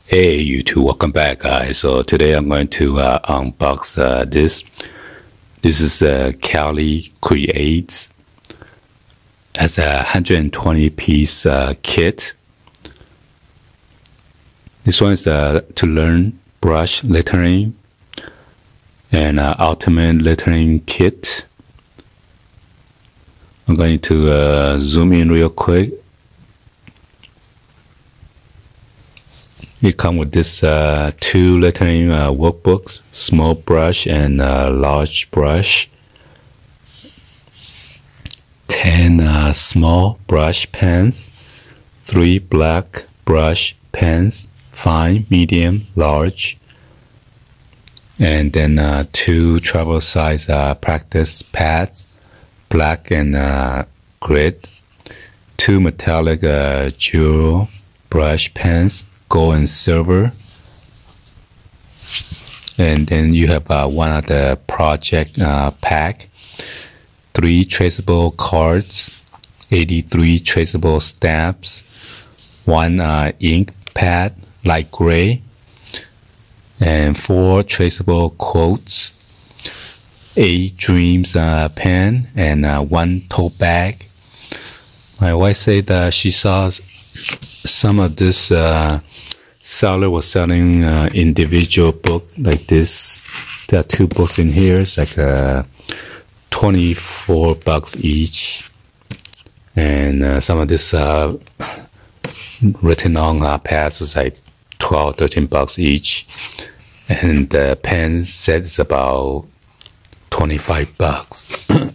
Hey YouTube, welcome back guys. So today I'm going to unbox this. This is Kali Creates. As a 120 piece kit. This one is to learn brush lettering and ultimate lettering kit. I'm going to zoom in real quick. It comes with this two lettering workbooks, small brush and large brush. 10 small brush pens, 3 black brush pens, fine, medium, large, and then 2 travel size practice pads, black and grid, 2 metallic jewel brush pens, gold and silver, and then you have one of the project pack, 3 traceable cards, 83 traceable stamps, 1 ink pad, light gray, and 4 traceable quotes, 8 dreams pen, and 1 tote bag. My wife said that she saw some of this seller was selling individual book like this. There are 2 books in here. It's like $24 each, and some of this written on pads was like $12-13 each, and the pen set is about $25.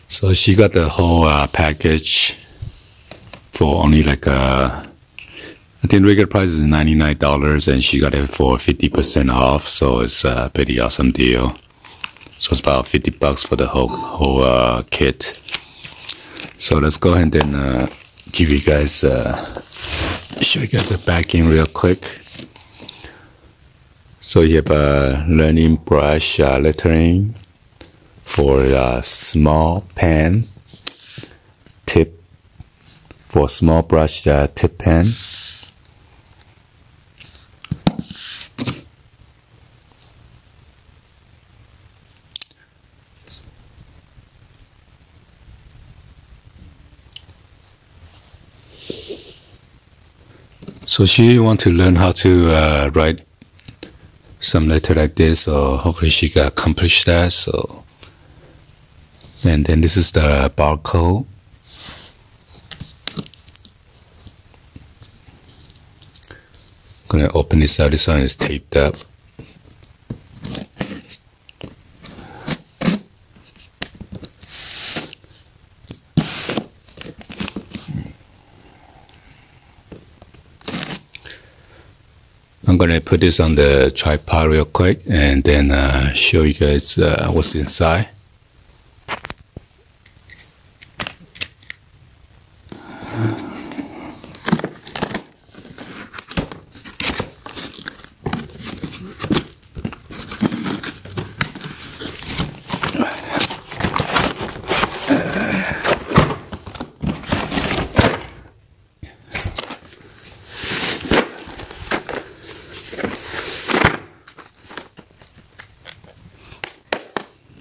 So she got the whole package for only like I think regular price is $99, and she got it for 50% off. So it's a pretty awesome deal. So it's about $50 for the whole kit. So let's go ahead and give you guys show you guys the backing real quick. So you have a learning brush lettering for a small pen tip, for small brush tip pen. So she wants to learn how to write some letter like this, so hopefully she can accomplish that. So, and then this is the barcode. I'm gonna open this out. This one is taped up. I'm gonna put this on the tripod real quick and then show you guys what's inside.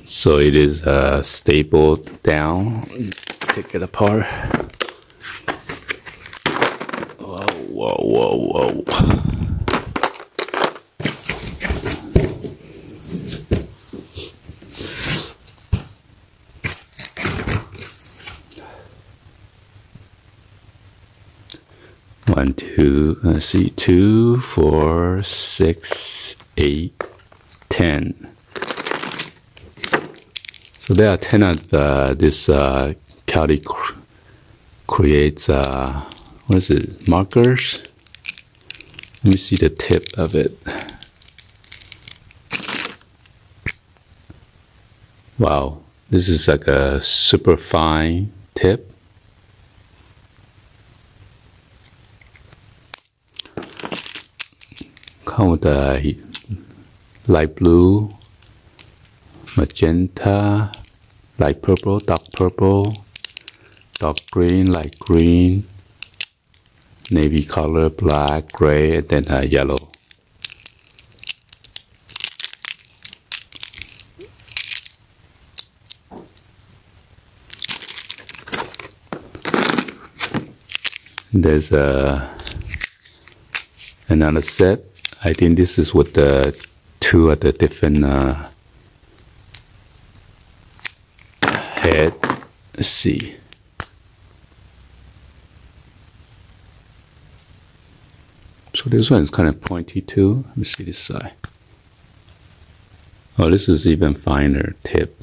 So it is stapled down. Take it apart. Whoa, whoa, whoa, whoa. One, two, let's see, 2, 4, 6, 8, 10. So there are 10 of this Kali Creates, what is it, markers? Let me see the tip of it. Wow, this is like a super fine tip. Come with the light blue, magenta, light purple, dark green, light green, navy color, black, gray, and then yellow. There's another set. I think this is with the two of the different head. Let's see. So this one is kind of pointy too. Let me see this side. Oh, this is even finer tip.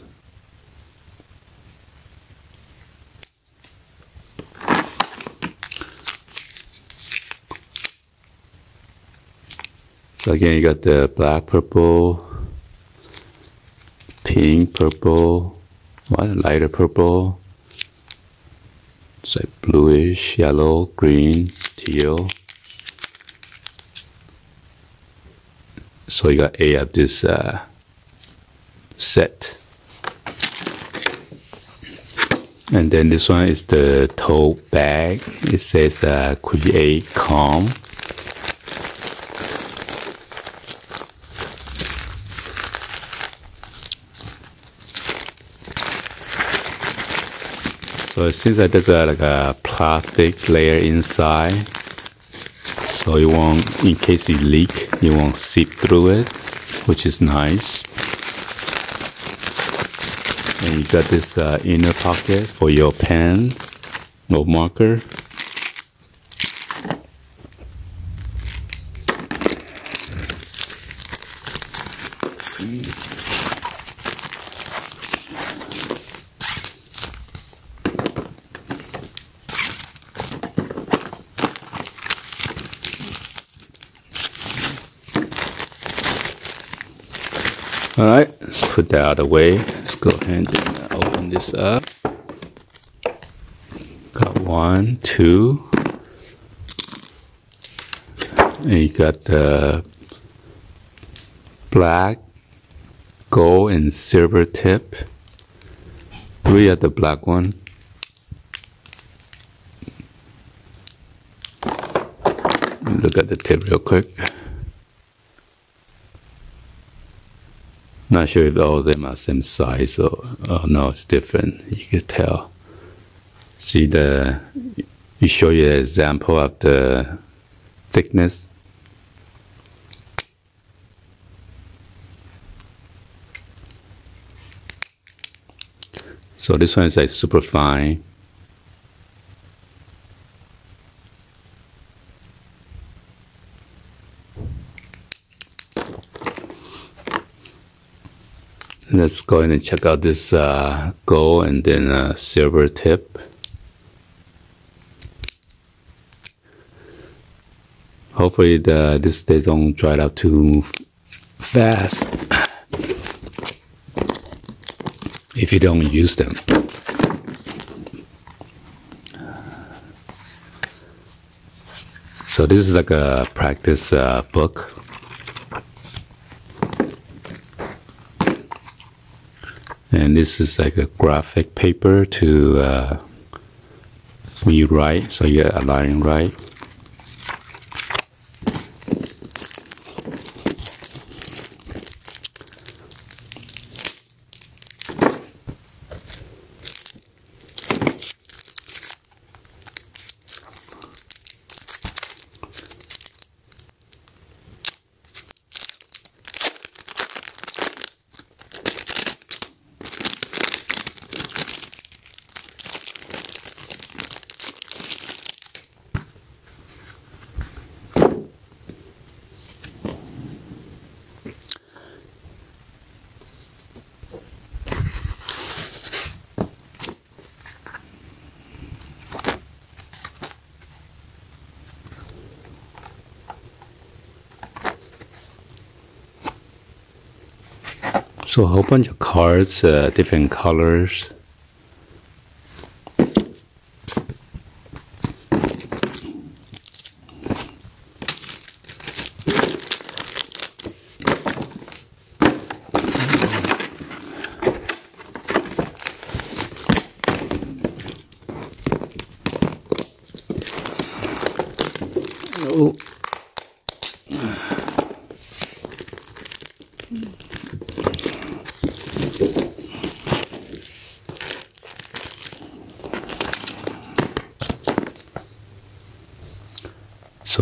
So again, you got the black, purple, pink, purple, lighter purple. It's like bluish, yellow, green, teal. So you got 8 of this set. And then this one is the tote bag. It says create calm. So it seems like there's like a plastic layer inside, so you won't, in case you leak, you won't seep through it, which is nice. And you got this inner pocket for your pen or marker. Alright, let's put that out of the way. Let's go ahead and open this up. Got 1, 2. And you got the black, gold, and silver tip. 3 of the black one. Look at the tip real quick. Not sure if all of them are same size or no, it's different. You can tell. See you show you an example of the thickness. So this one is like super fine. Let's go ahead and check out this gold and then silver tip. Hopefully they don't dry out too fast if you don't use them. So this is like a practice book. And this is like a graphic paper to when you write, so you get a line right. So a whole bunch of cards, different colors. So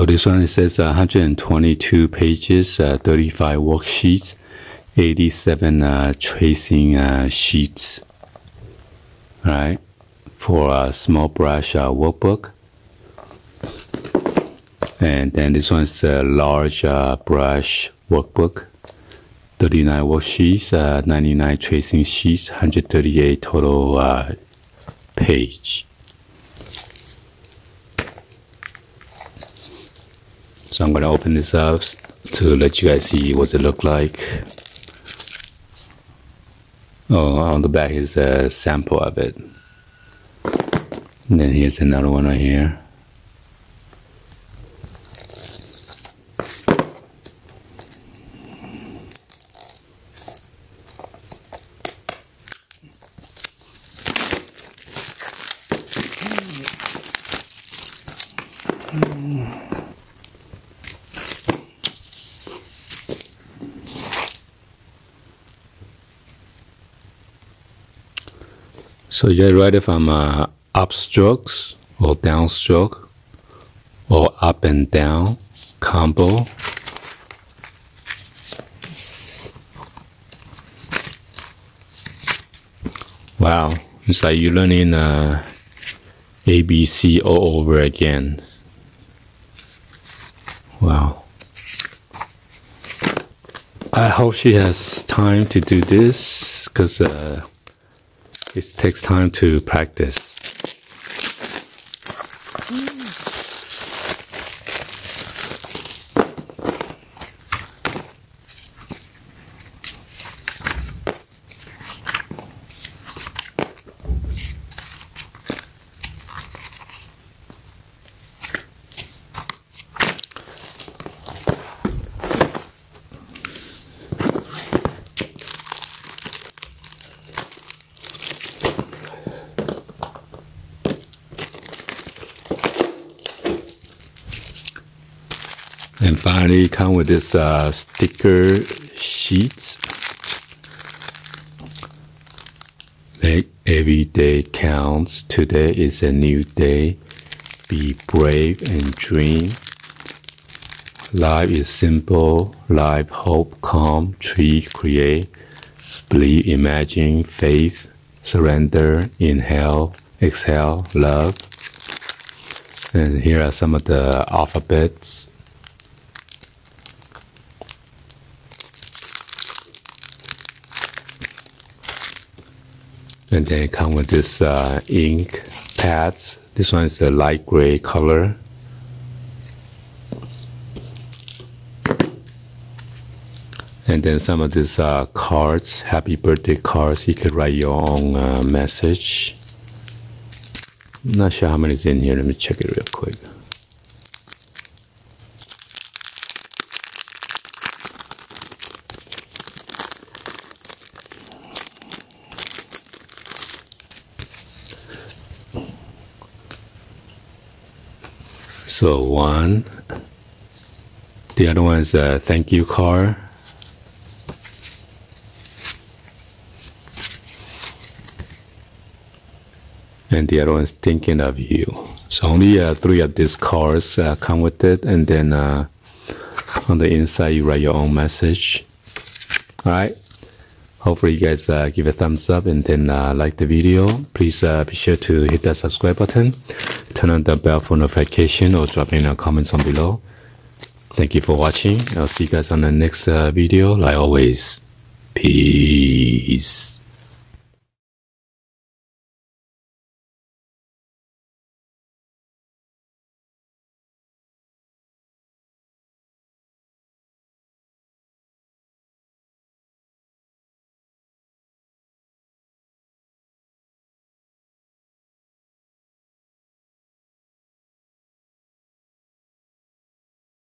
this one, it says 122 pages, 35 worksheets, 87 tracing sheets. All right, for a small brush workbook. And then this one's a large brush workbook. 39 worksheets, 99 tracing sheets, 138 total page. So I'm going to open this up to let you guys see what it look like. Oh, on the back is a sample of it. And then here's another one right here. So you write it from upstrokes or downstroke or up and down combo. Wow, it's like you're learning ABC all over again. Wow. I hope she has time to do this because it takes time to practice. And finally, come with this sticker sheets. Make every day counts. Today is a new day. Be brave and dream. Life is simple. Life, hope, calm, treat, create. Believe, imagine, faith, surrender, inhale, exhale, love. And here are some of the alphabets. And then it comes with this ink pads. This one is a light gray color. And then some of these cards, happy birthday cards. You could write your own message. I'm not sure how many is in here. Let me check it real quick. So one, the other one is a thank you card. And the other one is thinking of you. So only 3 of these cards come with it, and then on the inside you write your own message. All right. Hopefully you guys give a thumbs up and then like the video. Please be sure to hit that subscribe button, turn on the bell for notification, or drop in a comments on below. Thank you for watching. I'll see you guys on the next video. Like always, peace.